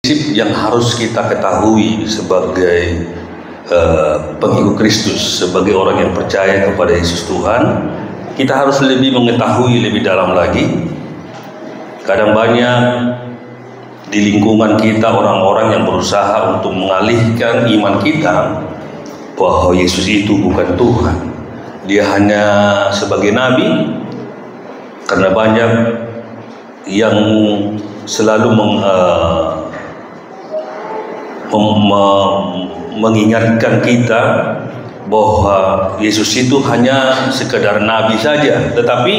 Prinsip yang harus kita ketahui sebagai pengikut Kristus, sebagai orang yang percaya kepada Yesus Tuhan, kita harus lebih mengetahui lebih dalam lagi. Kadang banyak di lingkungan kita orang-orang yang berusaha untuk mengalihkan iman kita bahwa Yesus itu bukan Tuhan, dia hanya sebagai nabi. Karena banyak yang selalu mengingatkan kita bahwa Yesus itu hanya sekedar nabi saja. Tetapi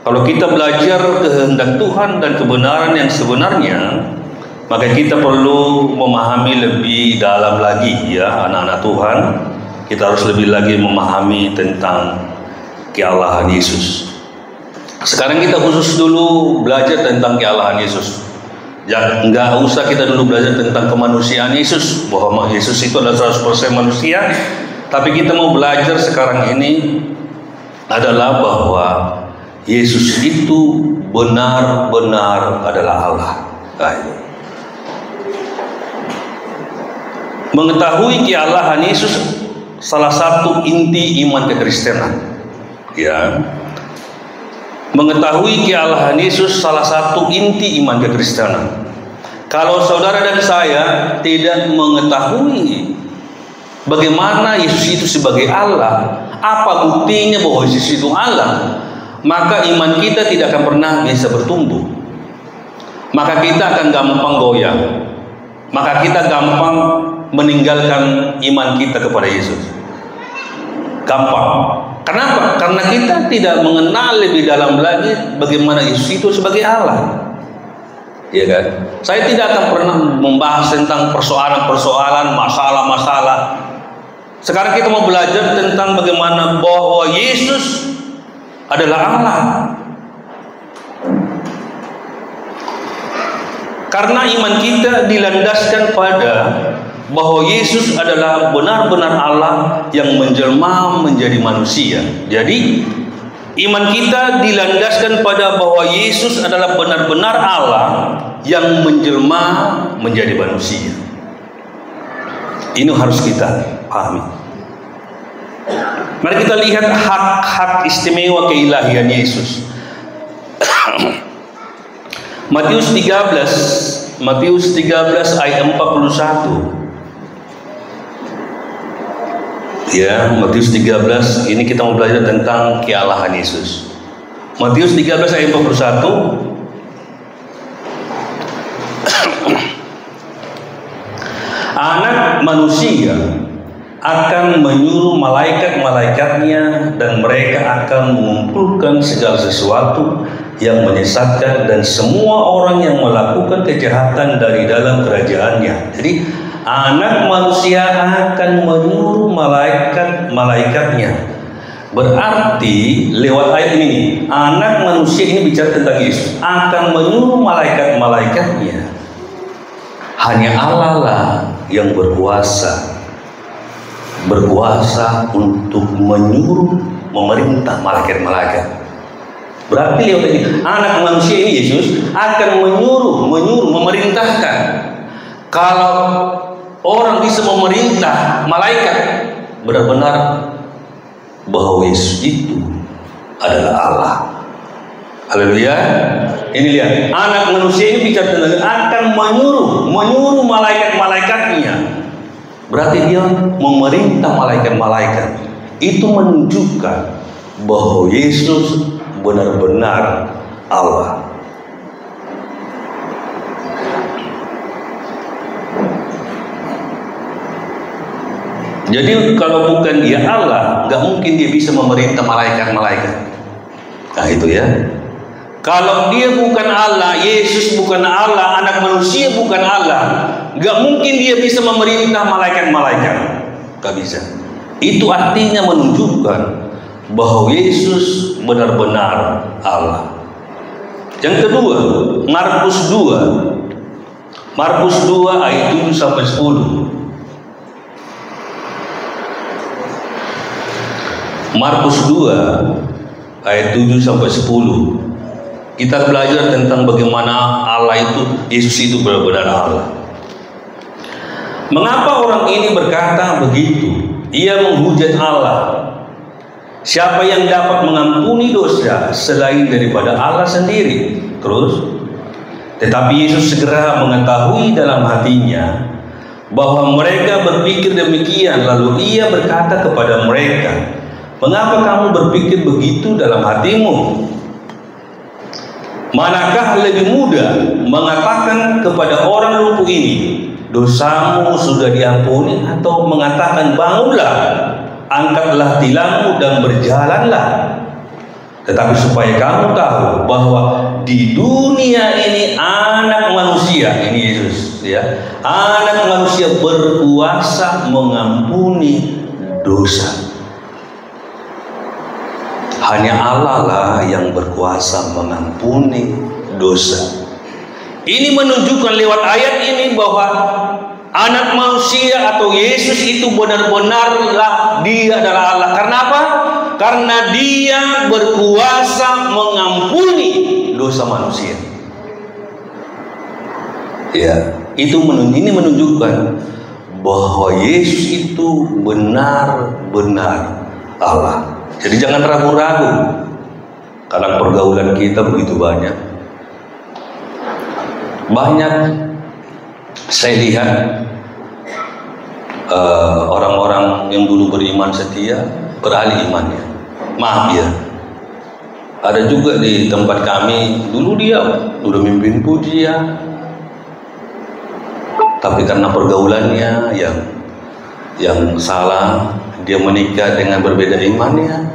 kalau kita belajar kehendak Tuhan dan kebenaran yang sebenarnya, maka kita perlu memahami lebih dalam lagi, ya anak-anak Tuhan. Kita harus lebih lagi memahami tentang kealahan Yesus. Sekarang kita khusus dulu belajar tentang kealahan Yesus. Ya, enggak usah kita dulu belajar tentang kemanusiaan Yesus, bahwa Yesus itu adalah 100% manusia. Tapi kita mau belajar sekarang ini adalah bahwa Yesus itu benar-benar adalah Allah. Mengetahui kealahan Yesus salah satu inti iman kekristenan. Ya. Mengetahui kealahan Yesus salah satu inti iman kekristenan. Kalau saudara dan saya tidak mengetahui bagaimana Yesus itu sebagai Allah, apa buktinya bahwa Yesus itu Allah, maka iman kita tidak akan pernah bisa bertumbuh. Maka kita akan gampang goyah. Maka kita gampang meninggalkan iman kita kepada Yesus. Gampang. Kenapa? Karena kita tidak mengenal lebih dalam lagi bagaimana Yesus itu sebagai Allah. Ya kan? Saya tidak akan pernah membahas tentang persoalan-persoalan, masalah-masalah. Sekarang kita mau belajar tentang bagaimana bahwa Yesus adalah Allah. Karena iman kita dilandaskan pada bahwa Yesus adalah benar-benar Allah yang menjelma menjadi manusia. Jadi iman kita dilandaskan pada bahwa Yesus adalah benar-benar Allah yang menjelma menjadi manusia. Ini harus kita pahami. Mari kita lihat hak-hak istimewa keilahian Yesus. Matius 13 ayat 41. Ya, Matius 13 ini kita mau belajar tentang kealahan Yesus. Matius 13 ayat 41. Anak manusia akan menyuruh malaikat-malaikatnya dan mereka akan mengumpulkan segala sesuatu yang menyesatkan dan semua orang yang melakukan kejahatan dari dalam kerajaannya. Jadi anak manusia akan menyuruh malaikat-malaikatnya. Berarti lewat ayat ini, anak manusia ini bicara tentang Yesus akan menyuruh malaikat-malaikatnya. Hanya Allah lah yang berkuasa untuk menyuruh, memerintah malaikat-malaikat. Berarti lewat ini, anak manusia ini Yesus akan menyuruh, memerintahkan. Kalau orang bisa memerintah malaikat, benar-benar bahwa Yesus itu adalah Allah. Haleluya. Ini lihat, anak manusia ini bicara tentang akan menyuruh malaikat-malaikatnya. Berarti dia memerintah malaikat-malaikat. Itu menunjukkan bahwa Yesus benar-benar Allah. Jadi kalau bukan dia Allah, nggak mungkin dia bisa memerintah malaikat-malaikat. Nah itu ya. Kalau dia bukan Allah, Yesus bukan Allah, anak manusia bukan Allah, nggak mungkin dia bisa memerintah malaikat-malaikat. Nggak bisa. Itu artinya menunjukkan bahwa Yesus benar-benar Allah. Yang kedua, Markus 2 ayat 7 sampai 10. Markus 2 ayat 7 sampai 10. Kita belajar tentang bagaimana Allah itu, Yesus itu benar-benar Allah. Mengapa orang ini berkata begitu? Ia menghujat Allah. Siapa yang dapat mengampuni dosa selain daripada Allah sendiri? Terus, tetapi Yesus segera mengetahui dalam hatinya bahwa mereka berpikir demikian. Lalu ia berkata kepada mereka, "Mengapa kamu berpikir begitu dalam hatimu? Manakah lebih mudah mengatakan kepada orang lumpuh ini, dosamu sudah diampuni, atau mengatakan, bangunlah, angkatlah tilangmu dan berjalanlah? Tetapi supaya kamu tahu bahwa di dunia ini anak manusia," ini Yesus ya, "anak manusia berkuasa mengampuni dosa." Hanya Allah lah yang berkuasa mengampuni dosa. Ini menunjukkan lewat ayat ini bahwa anak manusia atau Yesus itu benar-benarlah dia adalah Allah. Karena apa? Karena dia berkuasa mengampuni dosa manusia. Ya, ini menunjukkan bahwa Yesus itu benar-benar Allah. Jadi jangan ragu-ragu, karena pergaulan kita begitu banyak. Saya lihat orang-orang yang dulu beriman setia beralih imannya. Maaf ya, ada juga di tempat kami dulu dia udah mimpin pujian, tapi karena pergaulannya yang salah, dia menikah dengan berbeda imannya,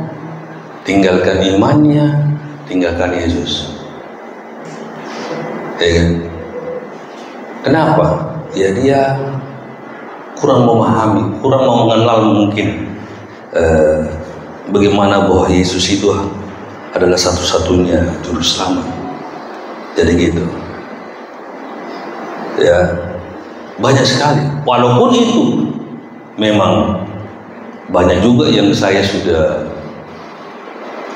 tinggalkan imannya, tinggalkan Yesus. Ya kan? Kenapa? Ya dia kurang memahami, kurang mau mengenal mungkin bagaimana bahwa Yesus itu adalah satu-satunya juru selamat. Jadi gitu. Ya, banyak sekali. Walaupun itu memang banyak juga yang saya sudah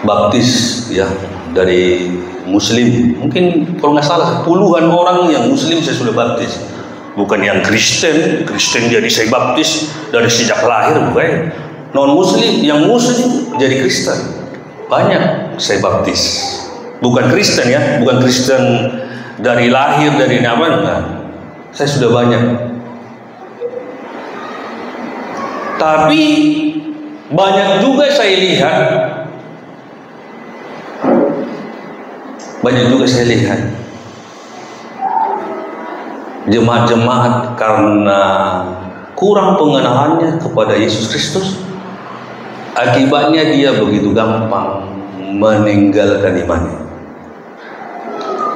baptis ya dari Muslim. Mungkin kalau nggak salah puluhan orang yang Muslim saya sudah baptis. Bukan yang Kristen jadi saya baptis dari sejak lahir, bukan. Non Muslim, yang Muslim jadi Kristen. Banyak saya baptis. Bukan Kristen ya, bukan Kristen dari lahir dari nama, enggak. Saya sudah banyak. Tapi banyak juga saya lihat, jemaat-jemaat karena kurang pengenalannya kepada Yesus Kristus, akibatnya dia begitu gampang meninggalkan imannya.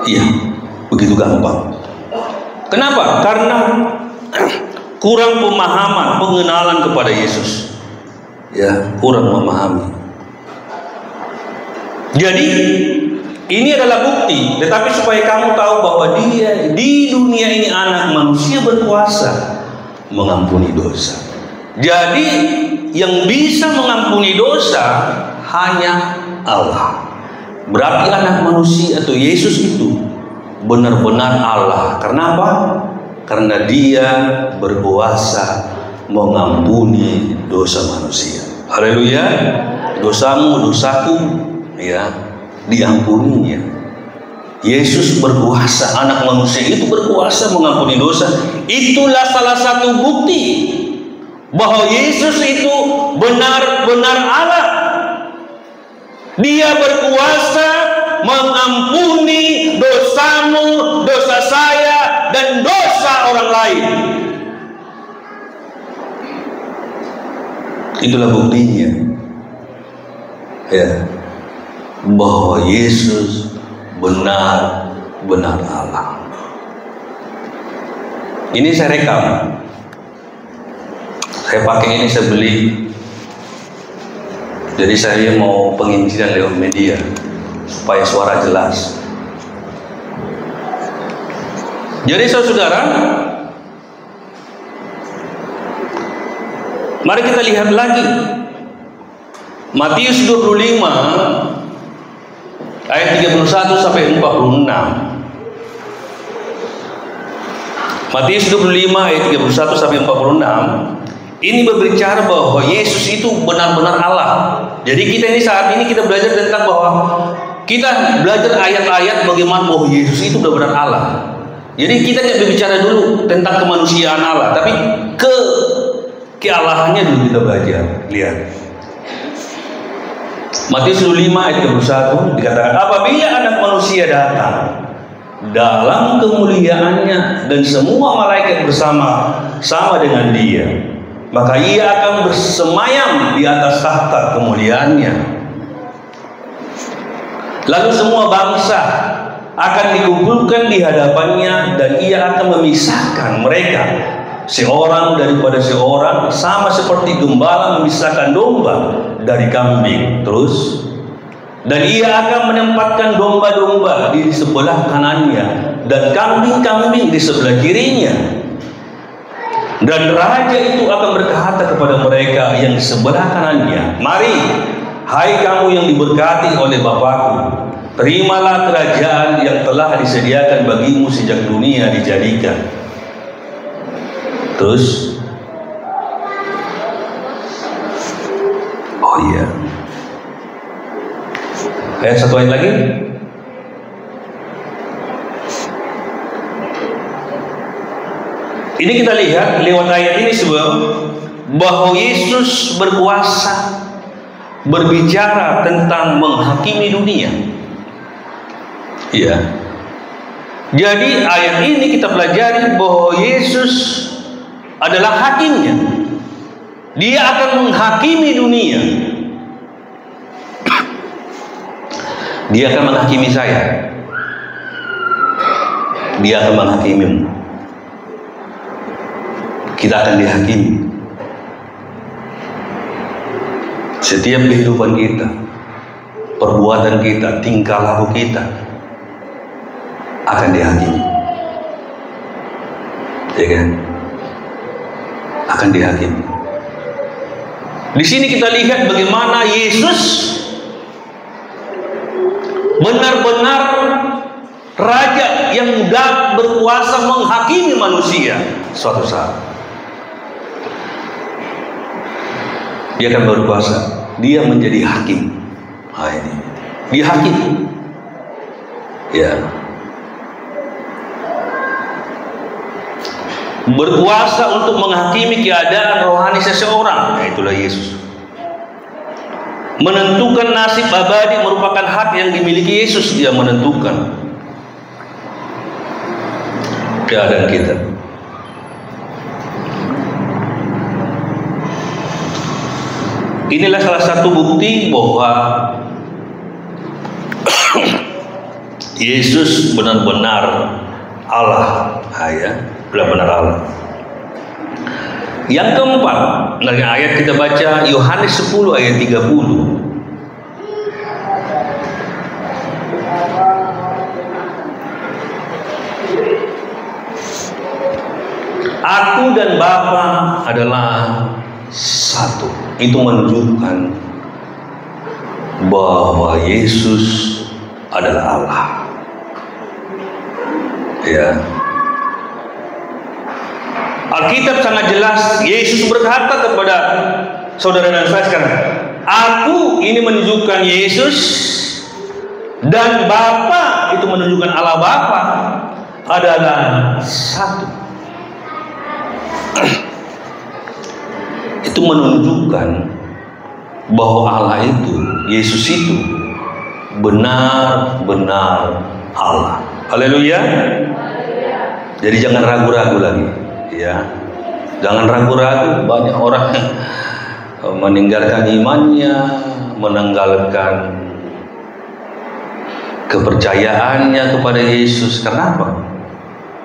Iya, begitu gampang. Kenapa? Karena kurang pemahaman, pengenalan kepada Yesus. Ya, kurang memahami. Jadi ini adalah bukti, tetapi supaya kamu tahu bahwa dia di dunia ini anak manusia berkuasa mengampuni dosa. Jadi yang bisa mengampuni dosa hanya Allah. Berarti anak manusia atau Yesus itu benar-benar Allah. Karena apa? Karena dia berkuasa mengampuni dosa manusia. Haleluya. Dosamu, dosaku ya diampuninya. Yesus berkuasa, anak manusia itu berkuasa mengampuni dosa. Itulah salah satu bukti bahwa Yesus itu benar-benar Allah. Dia berkuasa mengampuni dosamu, dosa saya, dan dosa orang lain. Itulah buktinya ya, bahwa Yesus benar-benar Allah. Ini saya rekam, saya pakai ini, saya beli. Jadi saya mau penginjilan lewat media supaya suara jelas. Jadi saudara, mari kita lihat lagi Matius 25 ayat 31 sampai 46. Matius 25 ayat 31 sampai 46. Ini berbicara bahwa Yesus itu benar-benar Allah. Jadi kita ini saat ini kita belajar tentang bahwa kita belajar ayat-ayat bagaimana bahwa Yesus itu benar-benar Allah. Jadi kita tidak berbicara dulu tentang kemanusiaan Allah, tapi kealahannya dulu kita belajar. Lihat. Matius 25 ayat 31 dikatakan, apabila Anak Manusia datang dalam kemuliaannya dan semua malaikat bersama-sama dengan Dia, maka Ia akan bersemayam di atas tahta kemuliaannya. Lalu semua bangsa akan dikumpulkan di hadapannya, dan Ia akan memisahkan mereka seorang daripada seorang, sama seperti gembala memisahkan domba dari kambing. Terus, dan Ia akan menempatkan domba-domba di sebelah kanannya dan kambing-kambing di sebelah kirinya. Dan raja itu akan berkata kepada mereka yang di sebelah kanannya, mari, hai kamu yang diberkati oleh Bapakku, terimalah kerajaan yang telah disediakan bagimu sejak dunia dijadikan. Terus, oh iya, ayat satu ayat lagi. Ini kita lihat lewat ayat ini bahwa Yesus berkuasa berbicara tentang menghakimi dunia. Ya. Jadi ayat ini kita pelajari bahwa Yesus adalah hakimnya. Dia akan menghakimi dunia. Dia akan menghakimi saya. Dia akan menghakimimu. Kita akan dihakimi. Setiap kehidupan kita, perbuatan kita, tingkah laku kita akan dihakimi. Ya kan? Akan dihakimi. Di sini kita lihat bagaimana Yesus benar-benar raja yang berkuasa menghakimi manusia suatu saat. Dia akan berkuasa. Dia menjadi hakim. Nah, ini. Dia hakim. Ya. Berkuasa untuk menghakimi keadaan rohani seseorang. Nah, itulah Yesus. Menentukan nasib abadi merupakan hak yang dimiliki Yesus. Dia menentukan keadaan kita. Inilah salah satu bukti bahwa Yesus benar-benar Allah, ya, benar-benar Allah. Yang keempat, dari ayat kita baca Yohanes 10 ayat 30. Aku dan Bapa adalah satu. Itu menunjukkan bahwa Yesus adalah Allah. Ya. Alkitab sangat jelas. Yesus berkata kepada saudara dan saya sekarang, aku ini menunjukkan Yesus, dan Bapa itu menunjukkan Allah Bapa adalah satu. Itu menunjukkan bahwa Allah itu, Yesus itu benar-benar Allah. Haleluya. Jadi jangan ragu-ragu lagi, ya. Jangan ragu-ragu. Banyak orang meninggalkan imannya, meninggalkan kepercayaannya kepada Yesus. Kenapa?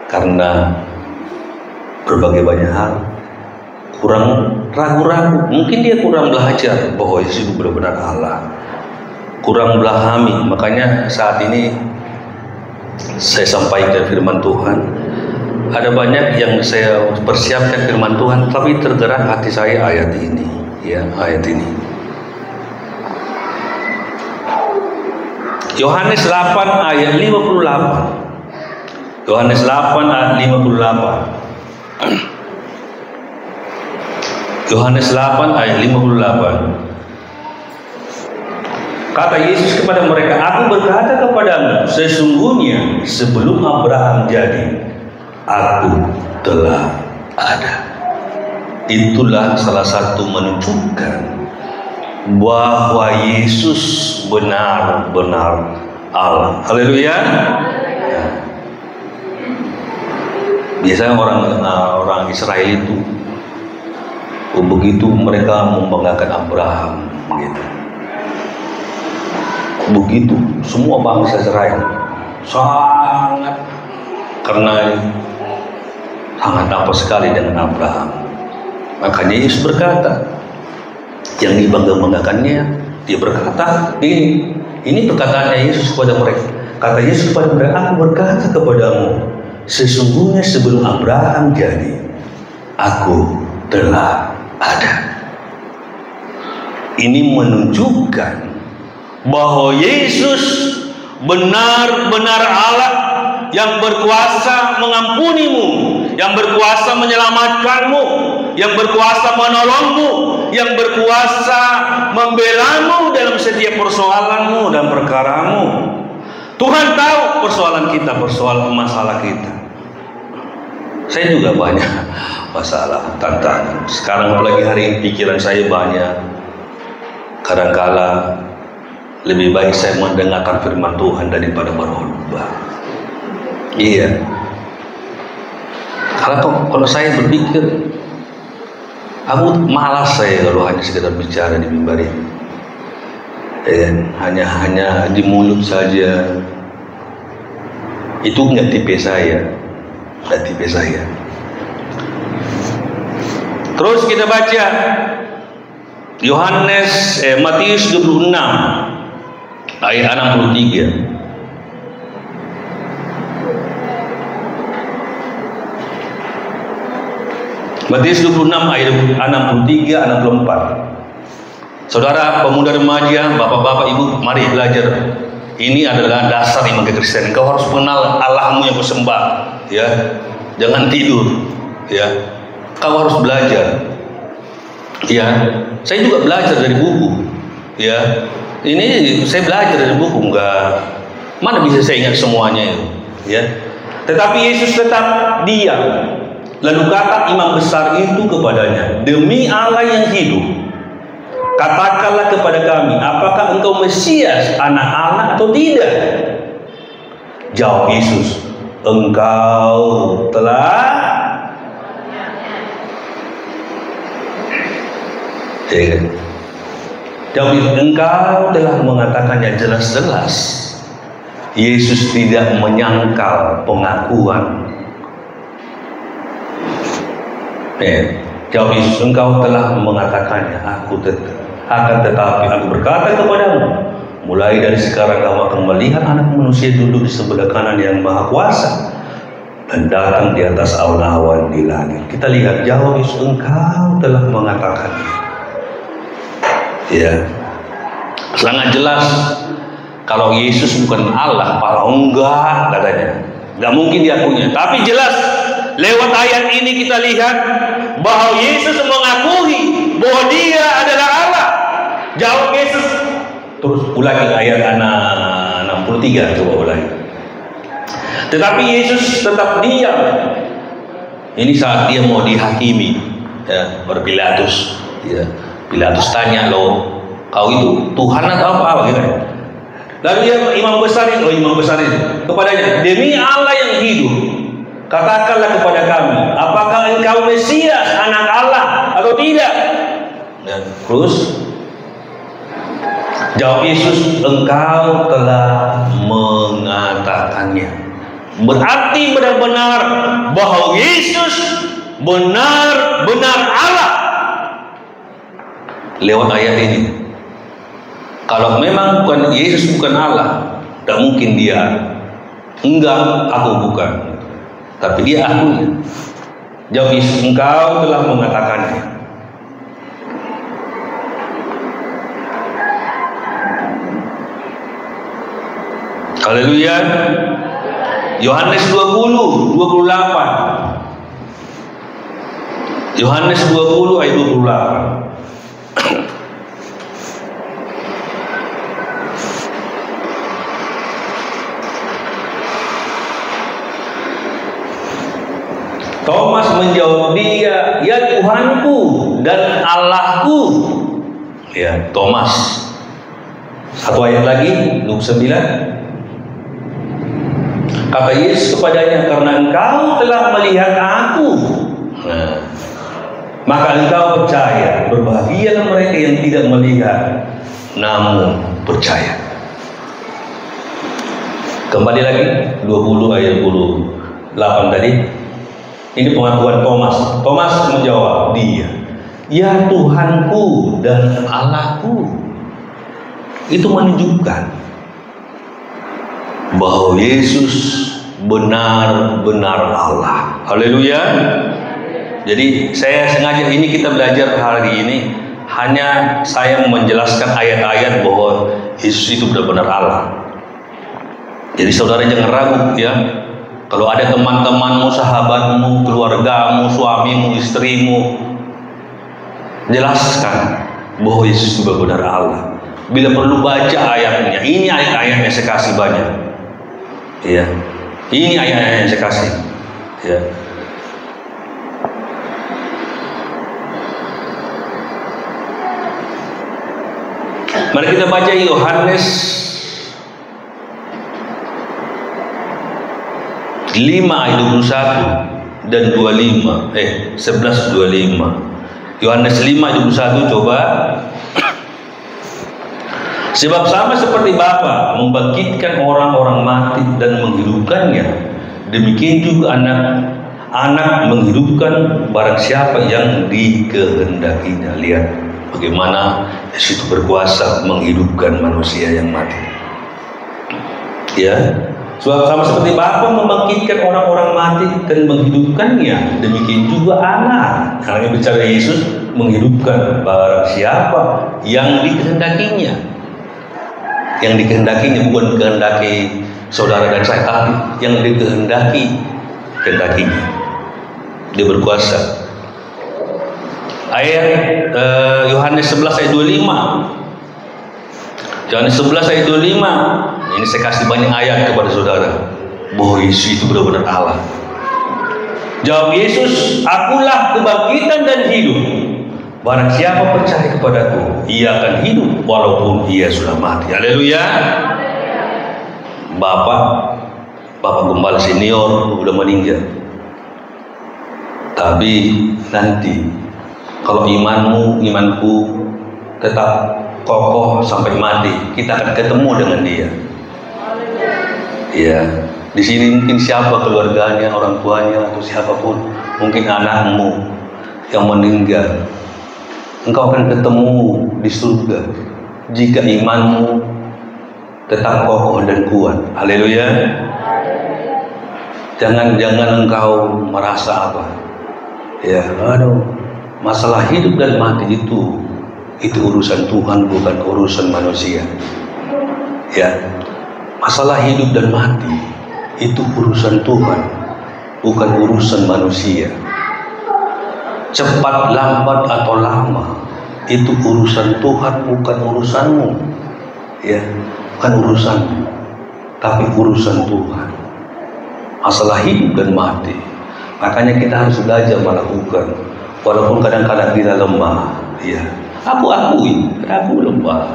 Karena berbagai banyak hal. Kurang ragu-ragu, mungkin dia kurang belajar bahwa Yesus itu benar-benar Allah, kurang memahami. Makanya saat ini saya sampaikan firman Tuhan. Ada banyak yang saya persiapkan firman Tuhan, tapi tergerak hati saya ayat ini, ya, ayat ini. Yohanes 8 ayat 58. Yohanes 8 ayat 58. Yohanes 8 ayat 58. Kata Yesus kepada mereka, "Aku berkata kepadamu, sesungguhnya sebelum Abraham jadi, aku telah ada." Itulah salah satu menunjukkan bahwa Yesus benar-benar Allah. Haleluya. Biasanya orang Israel itu begitu mereka membanggakan Abraham, gitu. Begitu semua bangsa Israel sangat apa sekali dengan Abraham. Makanya Yesus berkata, yang dibangga-banggakannya, dia berkata, ini perkataannya Yesus kepada mereka. Kata Yesus kepada mereka, "Aku berkata kepadamu, sesungguhnya sebelum Abraham jadi, aku telah ada." Ini menunjukkan bahwa Yesus benar-benar Allah yang berkuasa mengampunimu, yang berkuasa menyelamatkanmu, yang berkuasa menolongmu, yang berkuasa membelamu dalam setiap persoalanmu dan perkaramu. Tuhan tahu persoalan kita, persoalan masalah kita. Saya juga banyak masalah, tantangan. Sekarang apalagi hari ini pikiran saya banyak. Kadangkala lebih baik saya mendengarkan firman Tuhan daripada berkhotbah. Iya. Kalau saya berpikir, aku malas saya kalau hanya sekedar bicara di mimbar ini. Hanya di mulut saja. Itu nggak tipe saya. Terus kita baca Matius 26 ayat 63. Matius 26 ayat 63 64. Saudara pemuda remaja, bapak-bapak, ibu, mari belajar. Ini adalah dasar iman kekristenan. Kau harus kenal Allahmu yang kau sembah, ya. Jangan tidur, ya. Kau harus belajar. Ya, saya juga belajar dari buku, ya. Ini saya belajar dari buku, mana bisa saya ingat semuanya itu, ya. Tetapi Yesus tetap diam. Lalu kata imam besar itu kepadanya, "Demi Allah yang hidup, katakanlah kepada kami, apakah engkau Mesias, anak Allah atau tidak?" Jawab Yesus, "Engkau telah." Jawab Yesus, "Engkau telah mengatakannya." Jelas-jelas Yesus tidak menyangkal pengakuan. Jawab Yesus, "Engkau telah mengatakannya, akan tetapi aku berkata kepadamu, mulai dari sekarang kamu akan melihat Anak Manusia duduk di sebelah kanan yang Maha Kuasa dan datang di atas awan-awan di langit." Kita lihat jawab Yesus, "Engkau telah mengatakannya." Ya, sangat jelas kalau Yesus bukan Allah, enggak katanya, nggak mungkin diakuinya. Tapi jelas lewat ayat ini kita lihat bahwa Yesus mengakui bahwa Dia adalah Allah. Jawab Yesus. Terus ulangi ayat 63, coba ulangi. Tetapi Yesus tetap diam. Ini saat dia mau dihakimi, ya, Pilatus. Ya, Pilatus tanya, "Loh, kau itu Tuhan atau apa?" Gitu. Lalu dia imam besar itu kepadanya, "Demi Allah yang hidup, katakanlah kepada kami, apakah engkau Mesias, anak Allah atau tidak?" Dan terus jawab Yesus, "Engkau telah mengatakannya." Berarti benar-benar bahwa Yesus benar-benar Allah. Lewat ayat ini, kalau memang bukan Yesus bukan Allah, tidak mungkin dia enggak, aku bukan. Tapi dia akui. Jawab Yesus, "Engkau telah mengatakannya." Haleluya. Yohanes 20:28. Yohanes 20 ayat 28. Thomas menjawab dia, "Ya Tuhanku dan Allahku." Ya, Thomas. Satu ayat lagi, Lukas 9. Kata Yesus kepadanya, "Karena engkau telah melihat aku, maka engkau percaya. Berbahagialah mereka yang tidak melihat, namun percaya." Kembali lagi 20 ayat 28 tadi. Ini pengakuan Thomas. Thomas menjawab dia, "Ya Tuhanku dan Allahku." Itu menunjukkan bahwa Yesus benar-benar Allah. Haleluya. Jadi saya sengaja ini kita belajar hari ini hanya saya menjelaskan ayat-ayat bahwa Yesus itu benar-benar Allah. Jadi saudara jangan ragu ya. Kalau ada teman-temanmu, sahabatmu, keluargamu, suamimu, istrimu, jelaskan bahwa Yesus itu benar-benar Allah. Bila perlu baca ayatnya. Ini ayat-ayat yang saya kasih banyak. Ya. Ini ayat-ayat yang saya kasih. Ya. Mari kita baca Yohanes 5 ayat 21 dan 25. 11:25. Yohanes 5 ayat 21 coba. Sebab sama seperti Bapa membangkitkan orang-orang mati dan menghidupkannya, demikian juga anak menghidupkan barang siapa yang dikehendakinya. Lihat bagaimana Yesus itu berkuasa menghidupkan manusia yang mati. Ya, sebab sama seperti Bapa membangkitkan orang-orang mati dan menghidupkannya, demikian juga anak. Karena bicara Yesus menghidupkan barang siapa yang dikehendakinya. Yang dikehendakinya bukan kehendaki saudara dan saya, tapi yang dikehendakinya. Dia berkuasa. Ayat Yohanes 11 ayat 25. Yohanes 11 ayat 25. Ini saya kasih banyak ayat kepada saudara bahwa Yesus itu benar-benar Allah. Jawab Yesus, "Akulah kebangkitan dan hidup. Barang siapa percaya kepadaku, ia akan hidup walaupun ia sudah mati." Haleluya. Bapak gembala senior udah meninggal. Tapi nanti kalau imanku tetap kokoh sampai mati, kita akan ketemu dengan dia. Ya, di sini mungkin siapa keluarganya, orang tuanya atau siapapun, mungkin anakmu yang meninggal. Engkau akan ketemu di surga jika imanmu tetap kokoh dan kuat. Haleluya. Jangan engkau merasa apa? Ya, masalah hidup dan mati itu urusan Tuhan, bukan urusan manusia. Ya, masalah hidup dan mati itu urusan Tuhan, bukan urusan manusia. Cepat, lambat atau lama itu urusan Tuhan, bukan urusanmu. Ya, bukan urusanmu, tapi urusan Tuhan. Masalah hidup dan mati. Makanya kita harus belajar melakukan, walaupun kadang-kadang kita lemah. Ya, aku akui, aku lemah.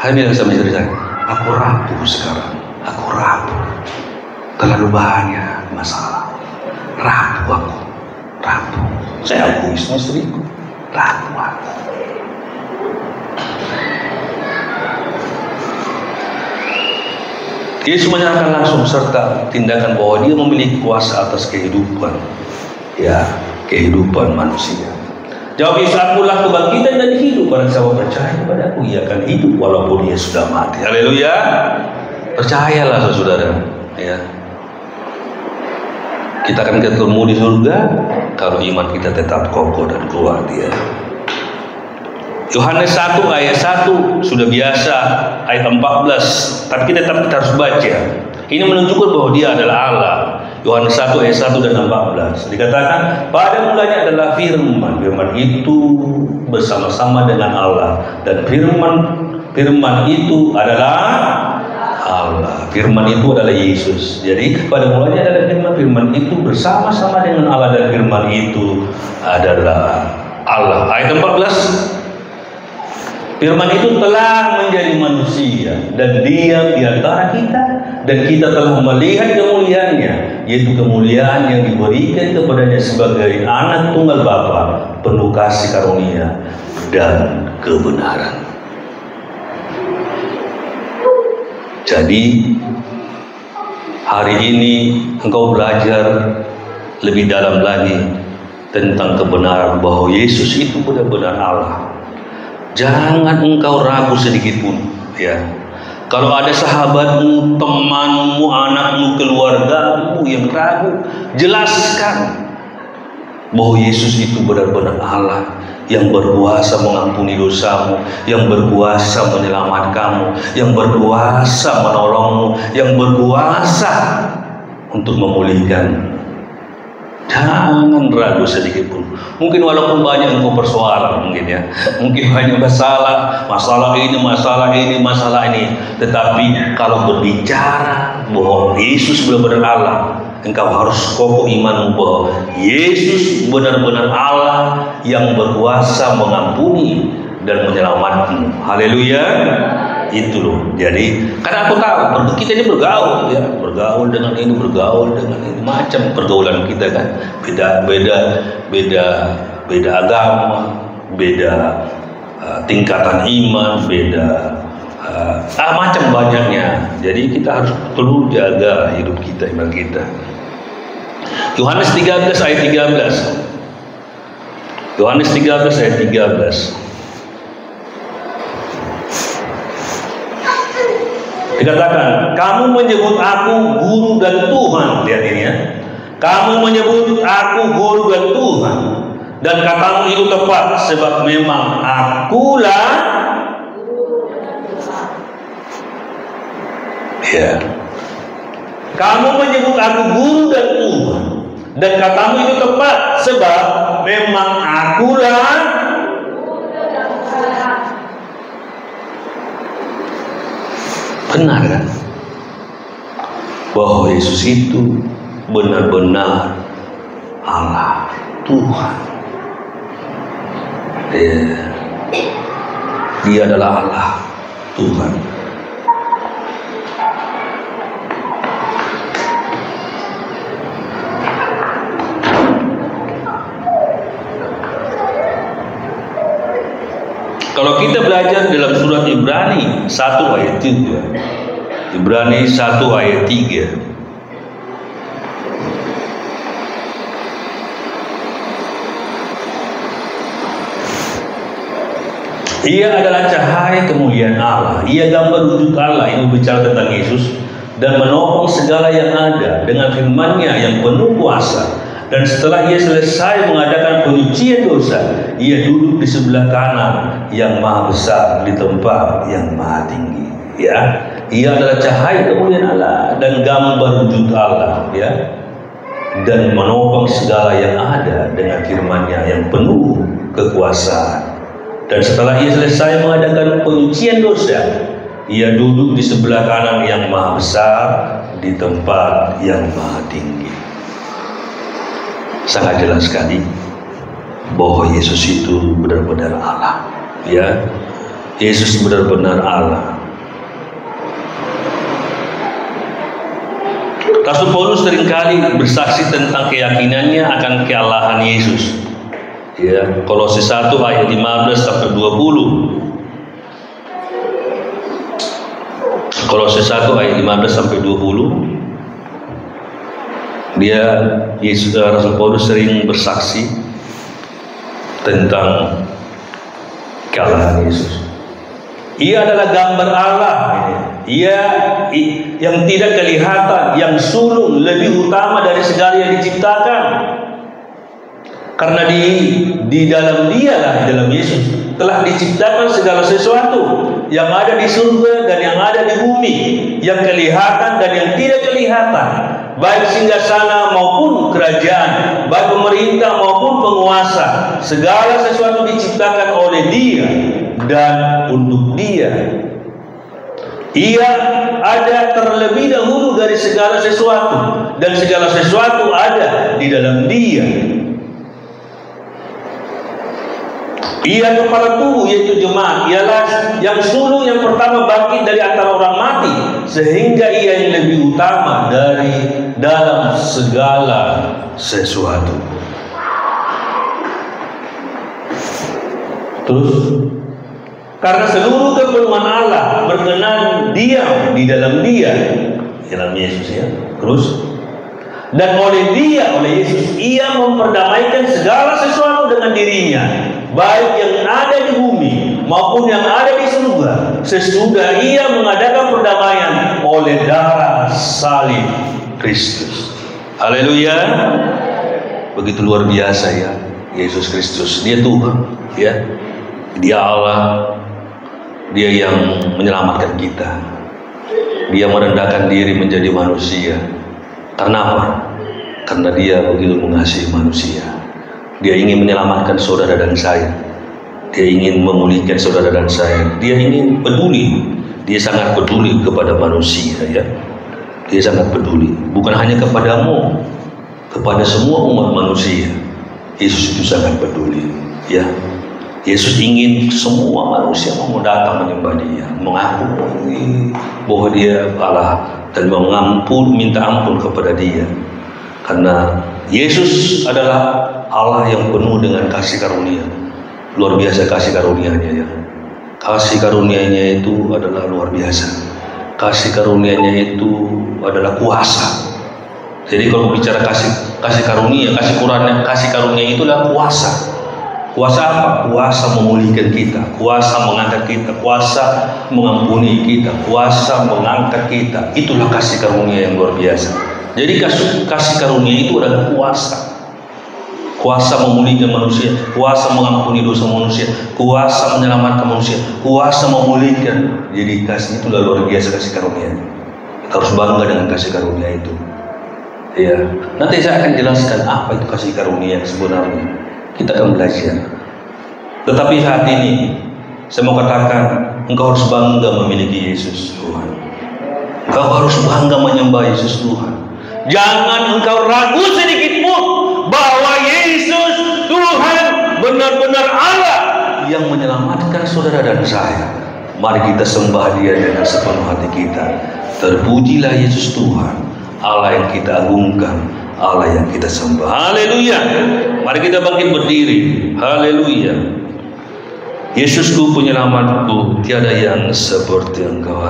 Hari ini saya menceritakan, aku rapuh sekarang. Aku rapuh. Terlalu banyak masalah. Rapuh aku. Rapuh. Saya akui sama istriku. Rapuh aku. Yesus menyatakan langsung serta tindakan bahwa dia memiliki kuasa atas kehidupan. Ya, kehidupan manusia. Jawab Yesus, "Akulah kebangkitan dan hidup. Barang siapa percaya kepada aku, ia akan hidup walaupun ia sudah mati." Haleluya. Percayalah saudara. Ya. Kita akan ketemu di surga kalau iman kita tetap kokoh dan kuat. Ya. Yohanes 1 ayat 1 sudah biasa, ayat 14, tapi kita tetap harus baca. Ini menunjukkan bahwa dia adalah Allah. Yohanes 1 ayat 1 dan 14 dikatakan, pada mulanya adalah firman. Firman itu bersama-sama dengan Allah, dan firman itu adalah Allah. Firman itu adalah Yesus. Jadi pada mulanya adalah firman. Firman itu bersama-sama dengan Allah, dan firman itu adalah Allah. Ayat 14, firman itu telah menjadi manusia dan diam di antara kita, dan kita telah melihat kemuliaannya, yaitu kemuliaan yang diberikan kepadanya sebagai anak tunggal Bapa, penuh kasih karunia dan kebenaran. Jadi hari ini engkau belajar lebih dalam lagi tentang kebenaran bahwa Yesus itu benar-benar Allah. Jangan engkau ragu sedikit pun, ya. Kalau ada sahabatmu, temanmu, anakmu, keluargamu yang ragu, jelaskan bahwa Yesus itu benar-benar Allah yang berkuasa mengampuni dosamu, yang berkuasa menyelamatkanmu, yang berkuasa menolongmu, yang berkuasa untuk memulihkan. Jangan ragu sedikit pun. Mungkin walaupun banyak engkau persoalan, mungkin ya, mungkin banyak masalah ini, tetapi kalau berbicara bahwa Yesus benar-benar Allah, engkau harus kokoh imanmu bahwa Yesus benar-benar Allah yang berkuasa mengampuni dan menyelamatkanmu. Haleluya. Itu loh. Jadi karena aku tahu kita ini bergaul, ya, bergaul dengan ini, macam pergaulan kita kan, beda agama, beda tingkatan iman, beda macam banyaknya. Jadi kita harus perlu jaga hidup kita, iman kita. Yohanes 13 ayat 13. Yohanes 13 ayat 13. Dikatakan, kamu menyebut aku guru dan Tuhan. Lihat ini ya. Kamu menyebut aku guru dan Tuhan, dan katamu itu tepat, sebab memang akulah, ya. Kamu menyebut aku guru dan Tuhan, dan katamu itu tepat, sebab memang akulah. Benar kan? Bahwa Yesus itu benar-benar Allah, Tuhan. Dia adalah Allah, Tuhan. Kalau kita belajar dalam surat Ibrani 1 ayat 3, Ibrani 1 ayat 3, Ia adalah cahaya kemuliaan Allah. Ia gambar wujud Allah yang berbicara tentang Yesus dan menopang segala yang ada dengan firman-Nya yang penuh kuasa. Dan setelah ia selesai mengadakan penyucian dosa, ia duduk di sebelah kanan yang maha besar di tempat yang maha tinggi. Ya, ia adalah cahaya kemuliaan Allah dan gambar wujud Allah. Ya, dan menopang segala yang ada dengan firman-Nya yang penuh kekuasaan. Dan setelah ia selesai mengadakan penyucian dosa, ia duduk di sebelah kanan yang maha besar di tempat yang maha tinggi. Sangat jelas sekali bahwa Yesus itu benar-benar Allah. Ya, Yesus benar-benar Allah. Rasul Paulus seringkali bersaksi tentang keyakinannya akan kealahan Yesus. Ya, Kolose 1 ayat 15 sampai 20. Kolose 1 ayat 15 sampai 20. Rasul Paulus sering bersaksi tentang kealahan Yesus. Ia adalah gambar Allah. Ia yang tidak kelihatan, yang sulung, lebih utama dari segala yang diciptakan. Karena di dalam Dialah, di dalam Yesus, telah diciptakan segala sesuatu yang ada di surga dan yang ada di bumi, yang kelihatan dan yang tidak kelihatan, baik singgasana maupun kerajaan, baik pemerintah maupun penguasa. Segala sesuatu diciptakan oleh Dia dan untuk Dia. Ia ada terlebih dahulu dari segala sesuatu, dan segala sesuatu ada di dalam Dia. Ia kepala tubuh, yaitu jemaat. Ialah yang sulung yang pertama bangkit dari antara orang mati, sehingga ia yang lebih utama dari dalam segala sesuatu. Terus, karena seluruh kepenuhan Allah berkenan diam di dalam Dia, dalam Yesus ya. Terus, dan oleh Dia, oleh Yesus, ia memperdamaikan segala sesuatu dengan dirinya, baik yang ada di bumi maupun yang ada di surga, sesudah ia mengadakan perdamaian oleh darah salib Kristus. Haleluya. Begitu luar biasa ya Yesus Kristus. Dia Tuhan ya, Dia Allah, Dia yang menyelamatkan kita. Dia merendahkan diri menjadi manusia. Karena apa? Karena Dia begitu mengasihi manusia. Dia ingin menyelamatkan saudara dan saya. Dia ingin memulihkan saudara dan saya. Dia ingin peduli. Dia sangat peduli kepada manusia ya. Dia sangat peduli. Bukan hanya kepadamu, kepada semua umat manusia. Yesus itu sangat peduli ya. Yesus ingin semua manusia mau datang menyembah Dia, mengakui bahwa Dia Allah, dan mengampun, minta ampun kepada Dia. Karena Yesus adalah Allah yang penuh dengan kasih karunia. Luar biasa kasih karunia-Nya ya. Kasih karunia-Nya itu adalah luar biasa. Kasih karunia-Nya itu adalah kuasa. Jadi kalau bicara kasih karunia, kasih karunia itu adalah kuasa. Kuasa apa? Kuasa memulihkan kita, kuasa mengangkat kita, kuasa mengampuni kita, kuasa mengangkat kita. Itulah kasih karunia yang luar biasa. Jadi kasih karunia itu adalah kuasa. Kuasa memulihkan manusia, kuasa mengampuni dosa manusia, kuasa menyelamatkan manusia, kuasa memulihkan. Jadi kasih itu luar biasa, kasih karunia. Kita harus bangga dengan kasih karunia itu. Ya, nanti saya akan jelaskan apa itu kasih karunia sebenarnya. Kita akan belajar. Tetapi saat ini saya mau katakan, engkau harus bangga memiliki Yesus Tuhan. Engkau harus bangga menyembah Yesus Tuhan. Jangan engkau ragu sedikit pun bahwa Yesus Tuhan benar-benar Allah yang menyelamatkan saudara dan saya. Mari kita sembah Dia dengan sepenuh hati kita. Terpujilah Yesus Tuhan, Allah yang kita agungkan, Allah yang kita sembah. Haleluya. Mari kita bangkit berdiri. Haleluya. Yesusku, penyelamatku, tiada yang seperti Engkau.